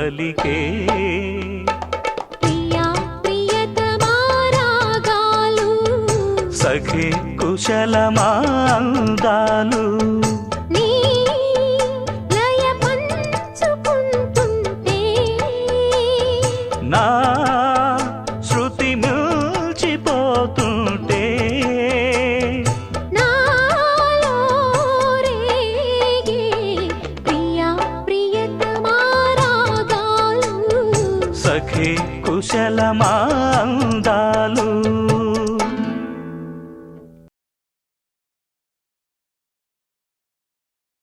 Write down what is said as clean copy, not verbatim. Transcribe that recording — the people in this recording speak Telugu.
పలికే ప్రియా ప్రియతమా రాగాలు సఖి కుశలమా అందాలు నీ లయ పంచుకుంటుంటే నా శృతి మిల్చిపోతుంటే నాలో రేగే ప్రియా ప్రియతమా రాగాలు సఖి కుశలమా అందాలు